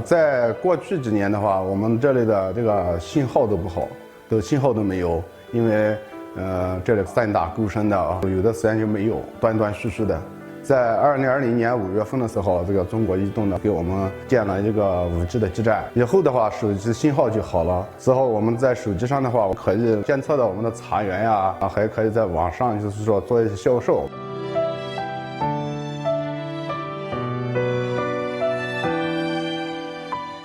在过去几年的话，我们这里的这个信号都不好，信号都没有，因为这里3大沟深的有的时间就没有，断断续续的。在2020年5月份的时候，这个中国移动呢给我们建了一个5G 的基站，以后的话手机信号就好了。之后我们在手机上的话，可以监测到我们的茶园呀，还可以在网上就是说做一些销售。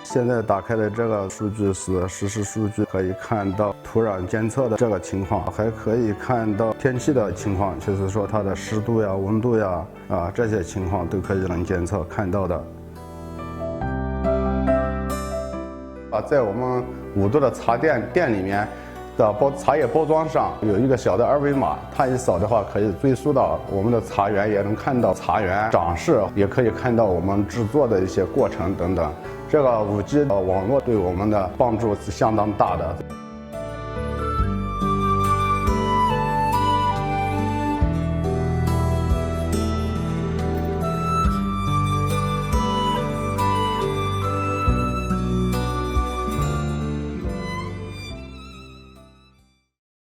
现在打开的这个数据是实时数据，可以看到土壤监测的这个情况，还可以看到天气的情况，就是说它的湿度呀、温度呀这些情况都可以能监测看到的。在我们5度的茶店里面的茶叶包装上有一个小的2维码，它一扫的话可以追溯到我们的茶园，也能看到茶园长势，也可以看到我们制作的一些过程等等。这个5G 网络对我们的帮助是相当大的。